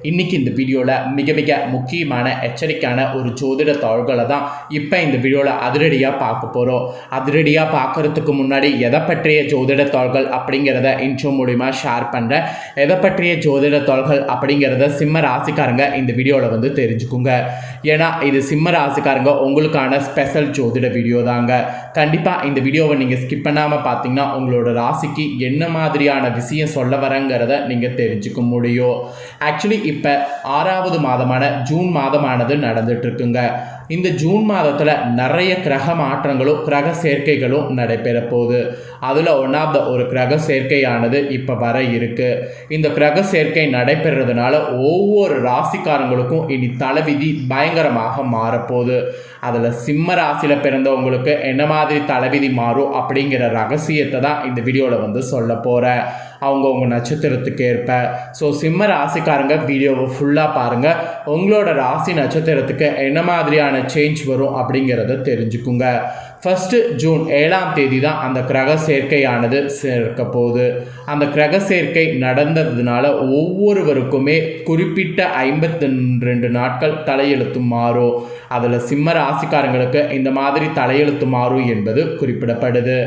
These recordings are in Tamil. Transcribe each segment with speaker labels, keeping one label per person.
Speaker 1: இன்றைக்கி இந்த வீடியோவில் மிக மிக முக்கியமான எச்சரிக்கையான ஒரு ஜோதிட தாள்களை தான் இப்போ இந்த வீடியோவில் அதிரடியாக பார்க்க போகிறோம். அதிரடியாக பார்க்குறதுக்கு முன்னாடி எதை பற்றிய ஜோதிட தாள்கள் அப்படிங்கிறத இன்ட்ரோ மூலிமா ஷேர் பண்ணுறேன். எதை பற்றிய ஜோதிட தாள்கள் அப்படிங்கிறத சிம்ம ராசிக்காரங்க இந்த வீடியோவில் வந்து தெரிஞ்சுக்குங்க. ஏன்னா இது சிம்ம ராசிக்காரங்க உங்களுக்கான ஸ்பெஷல் ஜோதிட வீடியோ தாங்க. கண்டிப்பாக இந்த வீடியோவை நீங்கள் ஸ்கிப் பண்ணாமல் பார்த்தீங்கன்னா உங்களோட ராசிக்கு என்ன மாதிரியான விஷயம் சொல்ல வரங்கிறத நீங்கள் தெரிஞ்சுக்க முடியும். ஆக்சுவலி இப்போ 6வது மாதமான ஜூன் மாதமானது நடந்துட்டுருக்குங்க. இந்த ஜூன் மாதத்தில் நிறைய கிரக மாற்றங்களும் கிரக சேர்க்கைகளும் நடைபெற போகுது. அதில் ஒரு கிரக சேர்க்கையானது இப்போ வர இருக்குது. இந்த கிரக சேர்க்கை நடைபெறதுனால ஒவ்வொரு ராசிக்காரங்களுக்கும் இனி தலைவிதி பயங்கரமாக மாறப்போகுது. அதில் சிம்ம ராசியில் பிறந்தவங்களுக்கு என்ன மாதிரி தலைவிதி மாறும் அப்படிங்கிற ரகசியத்தை தான் இந்த வீடியோவில் வந்து சொல்ல போகிறேன். அவங்கவுங்க நட்சத்திரத்துக்கு ஏற்ப. ஸோ சிம்ம ராசிக்காரங்க வீடியோவை ஃபுல்லாக பாருங்கள். உங்களோட ராசி நட்சத்திரத்துக்கு என்ன மாதிரியான சேஞ்ச் வரும் அப்படிங்கிறத தெரிஞ்சுக்குங்க. ஃபஸ்ட்டு ஜூன் 7ஆம் தேதி தான் அந்த கிரக சேர்க்கையானது சேர்க்க போகுது. அந்த கிரக சேர்க்கை நடந்ததுனால ஒவ்வொருவருக்குமே குறிப்பிட்ட 52 நாட்கள் தலையெழுத்து மாறும். அதில் சிம்ம ராசிக்காரங்களுக்கு இந்த மாதிரி தலையெழுத்து மாறும் என்பது குறிப்பிடப்படுது.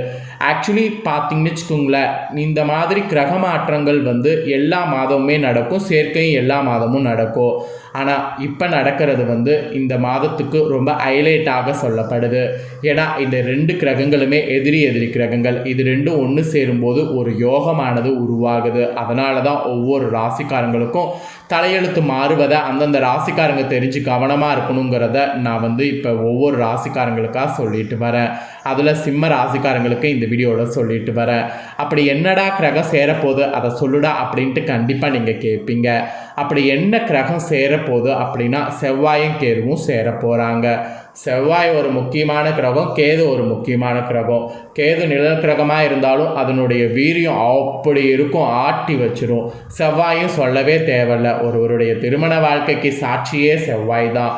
Speaker 1: ஆக்சுவலி பார்த்தீங்கன்னு வச்சுக்கோங்களேன், இந்த மாதிரி கிரக மாற்றங்கள் வந்து எல்லா மாதமுமே நடக்கும், சேர்க்கையும் எல்லா மாதமும் நடக்கும். ஆனால் இப்போ நடக்கிறது வந்து இந்த மாதத்துக்கு ரொம்ப ஹைலைட்டாக சொல்லப்படுது. ஏன்னா இந்த 2 கிரகங்களுமே எதிரி கிரகங்கள். இது ரெண்டும் ஒன்று சேரும்போது ஒரு யோகமானது உருவாகுது. அதனால தான் ஒவ்வொரு ராசிக்காரங்களுக்கும் தலையெழுத்து மாறுவதை அந்தந்த ராசிக்காரங்க தெரிஞ்சு கவனமாக இருக்கணுங்கிறத நான் வந்து இப்போ ஒவ்வொரு ராசிக்காரங்களுக்காக சொல்லிட்டு வரேன். அதில் சிம்ம ராசிக்காரங்களுக்கு இந்த வீடியோவில் சொல்லிட்டு வரேன். அப்படி என்னடா கிரகம் சேரப்போகுது அதை சொல்லுடா அப்படின்ட்டு கண்டிப்பாக நீங்கள் கேட்பீங்க. அப்படி என்ன கிரகம் சேரப்போகுது அப்படின்னா செவ்வாயும் கேதுவும் சேர போகிறாங்க. செவ்வாய் ஒரு முக்கியமான கிரகம், கேது ஒரு முக்கியமான கிரகம். கேது நிழல் கிரகமாக இருந்தாலும் அதனுடைய வீரியம் அப்படி இருக்கும், ஆட்டி வச்சிரும். செவ்வாயும் சொல்லவே தேவையில்லை, ஒருவருடைய திருமண வாழ்க்கைக்கு சாட்சியே செவ்வாய் தான்.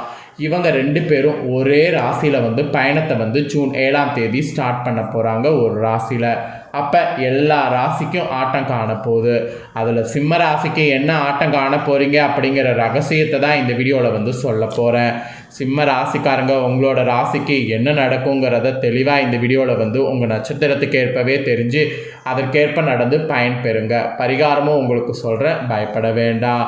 Speaker 1: இவங்க 2 பேரும் ஒரே ராசியில் வந்து பயணத்தை வந்து ஜூன் 7ஆம் தேதி ஸ்டார்ட் பண்ண போகிறாங்க ஒரு ராசியில். அப்போ எல்லா ராசிக்கும் ஆட்டம் காண போகுது. அதில் சிம்ம ராசிக்கு என்ன ஆட்டம் காண போகிறீங்க அப்படிங்கிற ரகசியத்தை தான் இந்த வீடியோவில் வந்து சொல்ல போகிறேன். சிம்ம ராசிக்காரங்க உங்களோட ராசிக்கு என்ன நடக்குங்கிறத தெளிவாக இந்த வீடியோவில் வந்து உங்கள் நட்சத்திரத்துக்கு ஏற்பவே தெரிஞ்சு அதற்கேற்ப நடந்து பயன்பெறுங்க. பரிகாரமும் உங்களுக்கு சொல்கிறேன், பயப்பட வேண்டாம்.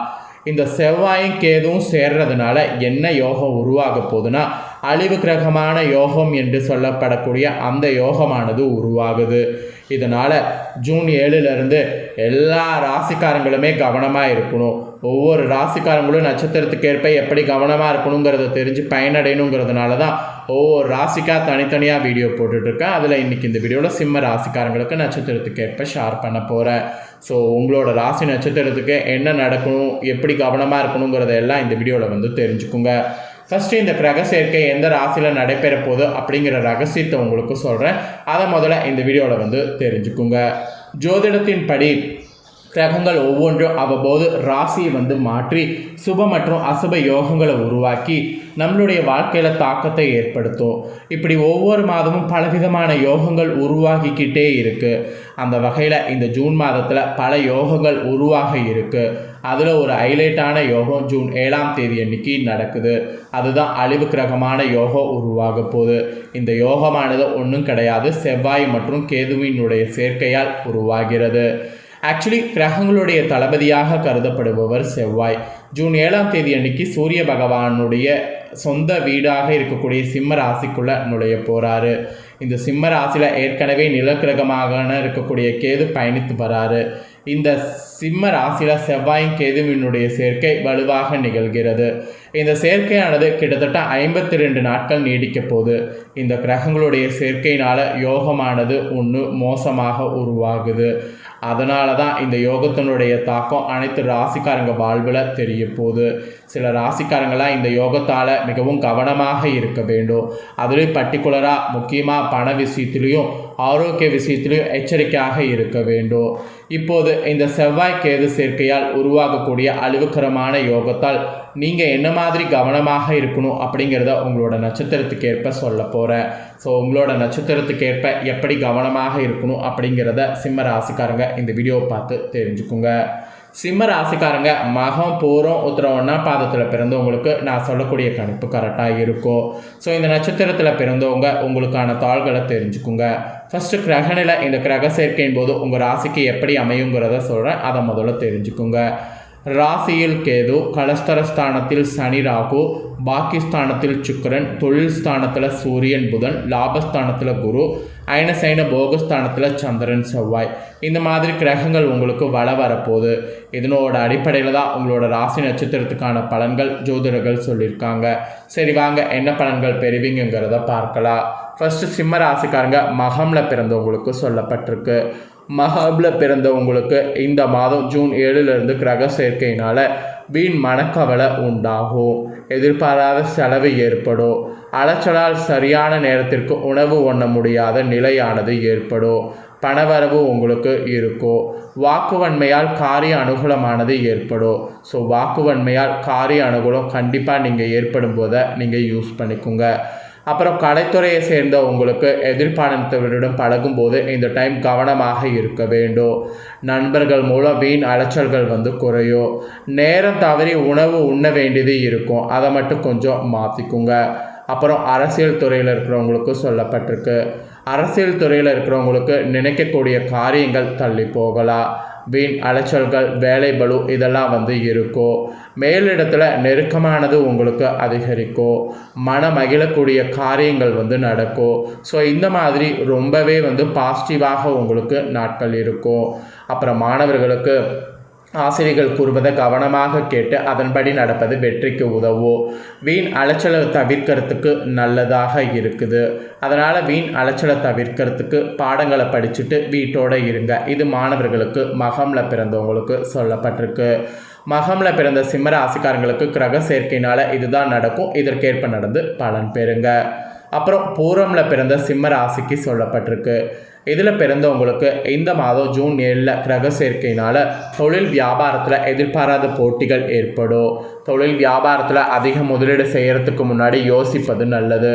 Speaker 1: இந்த செவ்வாயும் கேதுவும் சேர்றதுனால என்ன யோகம் உருவாக போகுதுன்னா, அழிவு கிரகமான யோகம் என்று சொல்லப்படக்கூடிய அந்த யோகமானது உருவாகுது. இதனால் ஜூன் 7லேருந்து எல்லா ராசிக்காரங்களுமே கவனமாக இருக்கணும். ஒவ்வொரு ராசிக்காரங்களும் நட்சத்திரத்துக்கு ஏற்ப எப்படி கவனமாக இருக்கணுங்கிறத தெரிஞ்சு பயனடையணுங்கிறதுனால தான் ஒவ்வொரு ராசிக்காக தனித்தனியாக வீடியோ போட்டுட்ருக்கேன். அதில் இன்றைக்கி இந்த வீடியோவில் சிம்ம ராசிக்காரங்களுக்கு நட்சத்திரத்துக்கு ஏற்ப ஷேர் பண்ண போகிறேன். ஸோ உங்களோட ராசி நட்சத்திரத்துக்கு என்ன நடக்கணும், எப்படி கவனமாக இருக்கணுங்கிறத எல்லாம் இந்த வீடியோவில் வந்து தெரிஞ்சுக்குங்க. ஃபஸ்ட்டு இந்த கிரக சேர்க்கை எந்த ராசியில் நடைபெற போகுது அப்படிங்கிற ரகசியத்தை உங்களுக்கு சொல்கிறேன். அதை முதல்ல இந்த வீடியோவில் வந்து தெரிஞ்சுக்குங்க. ஜோதிடத்தின்படி கிரகங்கள் ஒவ்வொன்றும் அவ்வப்போது ராசியை வந்து மாற்றி சுப மற்றும் அசுப யோகங்களை உருவாக்கி நம்மளுடைய வாழ்க்கையில் தாக்கத்தை ஏற்படுத்தும். இப்படி ஒவ்வொரு மாதமும் பலவிதமான யோகங்கள் உருவாகிக்கிட்டே இருக்குது. அந்த வகையில் இந்த ஜூன் மாதத்தில் பல யோகங்கள் உருவாக இருக்குது. அதில் ஒரு ஹைலைட்டான யோகம் ஜூன் 7ஆம் தேதி அன்னைக்கு நடக்குது. அதுதான் அழிவு கிரகமான யோகம் உருவாக போகுது. இந்த யோகமானது ஒன்றும் கிடையாது, செவ்வாய் மற்றும் கேதுவினுடைய சேர்க்கையால் உருவாகிறது. ஆக்சுவலி கிரகங்களுடைய தளபதியாக கருதப்படுபவர் செவ்வாய். ஜூன் 7ஆம் தேதி அன்னைக்கு சூரிய பகவானுடைய சொந்த வீடாக இருக்கக்கூடிய சிம்ம ராசிக்குள்ளே நுழைய போகிறாரு. இந்த சிம்ம ராசியில் ஏற்கனவே நிலக்கிரகமாக இருக்கக்கூடிய கேது பயணித்து வராரு. இந்த சிம்ம ராசியில் செவ்வாயும் கேதுவினுடைய சேர்க்கை வலுவாக நிகழ்கிறது. இந்த சேர்க்கையானது கிட்டத்தட்ட 52 நாட்கள் நீடிக்க போகுது. இந்த கிரகங்களுடைய சேர்க்கையினால் யோகமானது ஒன்று மோசமாக உருவாகுது. அதனால தான் இந்த யோகத்தினுடைய தாக்கம் அனைத்து ராசிக்காரங்க வாழ்வில் தெரிய போகுது. சில ராசிக்காரங்களாம் இந்த யோகத்தால் மிகவும் கவனமாக இருக்க வேண்டும். அதுலேயும் பர்டிகுலராக முக்கியமாக பண விஷயத்துலேயும் ஆரோக்கிய விஷயத்திலையும் எச்சரிக்கையாக இருக்க வேண்டும். இப்போது இந்த செவ்வாய் கேது சேர்க்கையால் உருவாகக்கூடிய அழிவுகரமான யோகத்தால் நீங்கள் என்ன மாதிரி கவனமாக இருக்கணும் அப்படிங்கிறத உங்களோட நட்சத்திரத்துக்கு ஏற்ப சொல்ல போகிறேன். ஸோ உங்களோட நட்சத்திரத்துக்கு ஏற்ப எப்படி கவனமாக இருக்கணும் அப்படிங்கிறத சிம்ம ராசிக்காரங்க இந்த வீடியோவை பார்த்து தெரிஞ்சுக்குங்க. சிம்ம ராசிக்காரங்க மகம் பூரம் உத்திரம் 1ஆம் பாதத்தில் பிறந்தவங்களுக்கு நான் சொல்லக்கூடிய கணிப்பு கரெக்டாக இருக்கும். ஸோ இந்த நட்சத்திரத்தில் பிறந்தவங்க உங்களுக்கான தாள்களை தெரிஞ்சுக்குங்க. ஃபஸ்ட்டு கிரகநிலை, இந்த கிரக சேர்க்கையின் போது உங்கள் ராசிக்கு எப்படி அமையுங்கிறத சொல்கிறேன், அதை முதல்ல தெரிஞ்சுக்குங்க. ராசியில் கேது, கலஸ்தரஸ்தானத்தில் சனி ராகு, பாக்கிஸ்தானத்தில் சுக்கிரன், தொழில் ஸ்தானத்தில் சூரியன் புதன், லாபஸ்தானத்தில் குரு, அயனசைன போகஸ்தானத்தில் சந்திரன் செவ்வாய். இந்த மாதிரி கிரகங்கள் உங்களுக்கு வரப்போகுது. இதனோட அடிப்படையில் தான் உங்களோட ராசி நட்சத்திரத்துக்கான பலன்கள் ஜோதிடர்கள் சொல்லியிருக்காங்க. சரி வாங்க என்ன பலன்கள் பெறுவீங்கிறத பார்க்கலாம். ஃபஸ்ட்டு சிம்ம ராசிக்காரங்க மகமில் பிறந்தவங்களுக்கு சொல்லப்பட்டிருக்கு. மகமில் பிறந்தவங்களுக்கு இந்த மாதம் ஜூன் 7 கிரக சேர்க்கையினால் வீண் மனக்கவலை உண்டாகும். எதிர்பாராத செலவு ஏற்படும். அலைச்சலால் சரியான நேரத்திற்கு உணவு உண்ண முடியாத நிலையானது ஏற்படும். பணவரவு உங்களுக்கு இருக்கும். வாக்குவன்மையால் காரிய அனுகூலமானது ஏற்படும். ஸோ வாக்குவன்மையால் காரிய அனுகூலம் கண்டிப்பாக நீங்கள் ஏற்படும் போதை நீங்கள் யூஸ் பண்ணிக்கோங்க. அப்புறம் கலைத்துறையை சேர்ந்த உங்களுக்கு எதிர்பார்த்தவரிடம் பழகும்போது இந்த டைம் கவனமாக இருக்க வேண்டும். நண்பர்கள் மூலம் வீண் அலைச்சல்கள் குறையும். நேரம் தவறி உணவு உண்ண வேண்டியது இருக்கும், அதை மட்டும் கொஞ்சம் மாற்றிக்குங்க. அப்புறம் அரசியல் துறையில் இருக்கிறவங்களுக்கு சொல்லப்பட்டிருக்கு. அரசியல் துறையில் இருக்கிறவங்களுக்கு நினைக்கக்கூடிய காரியங்கள் தள்ளி போகலாம். வீண் அலைச்சல்கள், வேலை பளு இதெல்லாம் இருக்கும். மேலிடத்தில் நெருக்கமானது உங்களுக்கு அதிகரிக்கும். மன மகிழக்கூடிய காரியங்கள் நடக்கும். ஸோ இந்த மாதிரி ரொம்பவே பாசிட்டிவாக உங்களுக்கு நாட்கள் இருக்கும். அப்புறம் மாணவர்களுக்கு ஆசிரியர்கள் கூறுவதை கவனமாக கேட்டு அதன்படி நடப்பது வெற்றிக்கு உதவும். வீண் அலைச்சலை தவிர்க்கிறதுக்கு நல்லதாக இருக்குது. அதனால் வீண் அலைச்சலை தவிர்க்கிறதுக்கு பாடங்களை படிச்சுட்டு வீட்டோடு இருங்க. இது மாணவர்களுக்கு மகமில் பிறந்தவங்களுக்கு சொல்லப்பட்டிருக்கு. மகமில் பிறந்த சிம்ம ராசிக்காரங்களுக்கு கிரக சேர்க்கையினால் இதுதான் நடக்கும். இதற்கேற்ப நடந்து பலன் பெறுங்க. அப்புறம் பூரமில் பிறந்த சிம்ம ராசிக்கு சொல்லப்பட்டிருக்கு. இதில் பிறந்தவங்களுக்கு இந்த மாதம் ஜூன் 7 கிரக சேர்க்கையினால் தொழில் வியாபாரத்தில் எதிர்பாராத போட்டிகள் ஏற்படும். தொழில் வியாபாரத்தில் அதிக முதலீடு செய்கிறதுக்கு முன்னாடி யோசிப்பது நல்லது.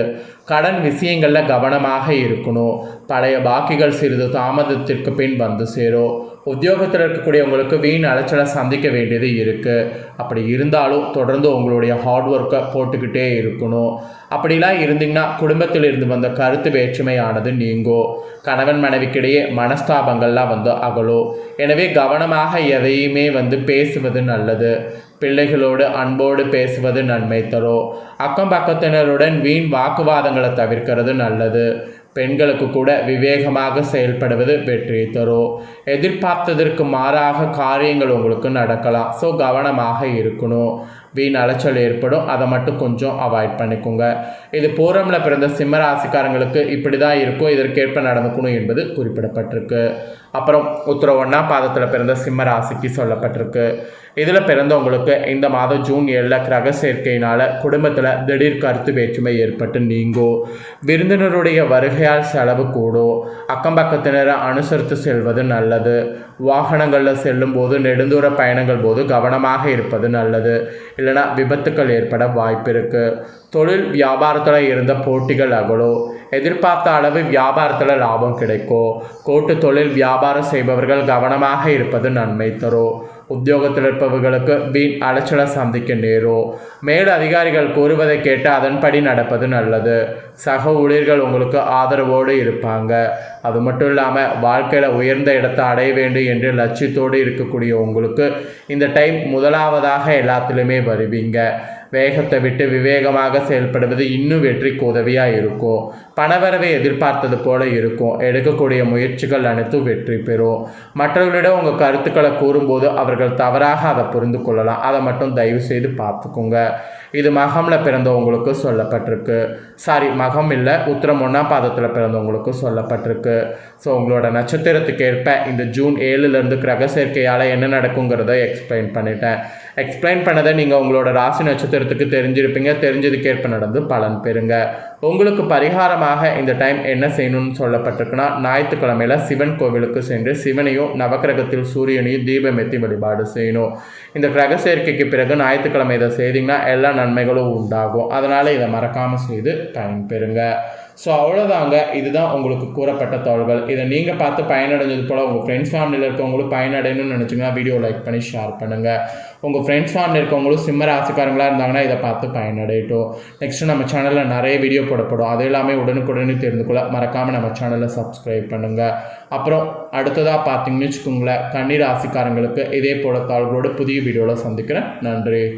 Speaker 1: கடன் விஷயங்களில் கவனமாக இருக்கணும். பழைய பாக்கிகள் சிறிது தாமதத்திற்கு பின் சேரும். உத்தியோகத்தில் இருக்கக்கூடியவங்களுக்கு வீண் அலைச்சலை சந்திக்க வேண்டியது இருக்குது. அப்படி இருந்தாலும் தொடர்ந்து உங்களுடைய ஹார்ட் ஒர்க்கை போட்டுக்கிட்டே இருக்கணும். அப்படிலாம் இருந்தீங்கன்னா குடும்பத்தில் இருந்து வந்த கருத்து வேற்றுமையானது நீங்கும். கணவன் மனைவிக்கிடையே மனஸ்தாபங்கள்லாம் அகலும். எனவே கவனமாக எதையுமே பேசுவது நல்லது. பிள்ளைகளோடு அன்போடு பேசுவது நன்மை தரும். அக்கம் பக்கத்தினருடன் வீண் வாக்குவாதங்களை தவிர்க்கிறது நல்லது. பெண்களுக்கு கூட விவேகமாக செயல்படுவது வெற்றியை தரும். எதிர்பார்த்ததற்கு மாறாக காரியங்கள் உங்களுக்கு நடக்கலாம். ஸோ கவனமாக இருக்கணும். வீண் அலைச்சல் ஏற்படும், அதை மட்டும் கொஞ்சம் அவாய்ட் பண்ணிக்கோங்க. இது பூரமில் பிறந்த சிம்ம ராசிக்காரங்களுக்கு இப்படி தான் இருக்கும். இதற்கேற்ப நடந்துக்கணும் என்பது குறிப்பிடப்பட்டிருக்கு. அப்புறம் உத்திரம் 1ஆம் பாதத்தில் பிறந்த சிம்ம ராசிக்கு சொல்லப்பட்டிருக்கு. இதில் பிறந்தவங்களுக்கு இந்த மாதம் ஜூன் 7 கிரக சேர்க்கையினால் குடும்பத்தில் திடீர் கருத்து வேற்றுமை ஏற்பட்டு நீங்கும். விருந்தினருடைய வருகையால் செலவு கூடும். அக்கம் பக்கத்தினரை அனுசரித்து செல்வது நல்லது. வாகனங்களில் செல்லும் போது நெடுந்தூர பயணங்கள் போது கவனமாக இருப்பது நல்லது. இல்லைனா விபத்துக்கள் ஏற்பட வாய்ப்பு இருக்குது. தொழில் வியாபாரத்தில் இருந்த போட்டிகள் அகலும். எதிர்பார்த்த அளவு வியாபாரத்தில் லாபம் கிடைக்கும். கூட்டு தொழில் வியாபாரம் செய்பவர்கள் கவனமாக இருப்பது நன்மை தரும். உத்தியோகத்தில் இருப்பவர்களுக்கு வீண் அலைச்சலை சந்திக்க நேரும். மேல் அதிகாரிகள் கூறுவதை கேட்டு அதன்படி நடப்பது நல்லது. சக ஊழியர்கள் உங்களுக்கு ஆதரவோடு இருப்பாங்க. அது மட்டும் இல்லாமல் வாழ்க்கையில் உயர்ந்த இடத்தை அடைய வேண்டும் என்று லட்சியத்தோடு இருக்கக்கூடிய உங்களுக்கு இந்த டைம் முதலாவதாக எல்லாத்துலேயுமே வருவீங்க. வேகத்தை விட்டு விவேகமாக செயல்படுவது இன்னும் வெற்றிக்கு உதவியாக இருக்கும். பணவரவை எதிர்பார்த்தது போல இருக்கும். எடுக்கக்கூடிய முயற்சிகள் அனைத்தும் வெற்றி பெறும். மற்றவர்களிடம் உங்கள் கருத்துக்களை கூறும்போது அவர்கள் தவறாக அதை புரிந்து கொள்ளலாம். அதை மட்டும் தயவு செய்து பார்த்துக்கோங்க. இது மகமில் பிறந்தவங்களுக்கு சொல்லப்பட்டிருக்கு. மகம் இல்லை, உத்திரம் 1ஆம் பாதத்தில் பிறந்தவங்களுக்கு சொல்லப்பட்டிருக்கு. ஸோ உங்களோட நட்சத்திரத்துக்கு ஏற்ப இந்த ஜூன் 7 கிரக சேர்க்கையால் என்ன நடக்குங்கிறத எக்ஸ்பிளைன் பண்ணிட்டேன். எக்ஸ்பிளைன் பண்ணதை நீங்கள் உங்களோட ராசி நட்சத்திரத்துக்கு தெரிஞ்சிருப்பீங்க. தெரிஞ்சதுக்கேற்ப நடந்து பலன் பெறுங்க. உங்களுக்கு பரிகாரமாக இந்த டைம் என்ன செய்யணும்னு சொல்லப்பட்டிருக்குன்னா, ஞாயிற்றுக்கிழமையில் சிவன் கோவிலுக்கு சென்று சிவனையும் நவக்கிரகத்தில் சூரியனையும் தீபம் ஏற்றி வழிபாடு செய்யணும். இந்த கிரக சேர்க்கைக்கு பிறகு ஞாயிற்றுக்கிழமை இதை செய்தீங்கன்னா எல்லா நன்மைகளும் உண்டாகும். அதனால் இதை மறக்காமல் செய்து பயன் பெறுங்க. ஸோ அவ்வளோதாங்க, இதுதான் உங்களுக்கு கூறப்பட்ட தாள்கள். இதை நீங்கள் பார்த்து பயனடைஞ்சது போல் உங்கள் ஃப்ரெண்ட்ஸ் ஃபேமிலியில் இருக்கவங்களும் பயனடையணும்னு நினச்சிங்கன்னா வீடியோ லைக் பண்ணி ஷேர் பண்ணுங்கள். உங்கள் ஃப்ரெண்ட்ஸ் ஃபேமிலி இருக்கவங்களும் சிம்ம ராசிக்காரங்களாக இருந்தாங்கன்னா இதை பார்த்து பயனடையட்டும். நெக்ஸ்ட்டு நம்ம சேனலில் நிறைய வீடியோ போடப்படும், அது எல்லாமே உடனுக்குடனே தெரிந்து கொள்ள மறக்காமல் நம்ம சேனலை சப்ஸ்கிரைப் பண்ணுங்கள். அப்புறம் அடுத்ததாக பார்த்தீங்கன்னு வச்சுக்கோங்களேன், கன்னி ராசிக்காரங்களுக்கு இதே போல் தாள்களோட புதிய வீடியோவில் சந்திக்கிறேன். நன்றி.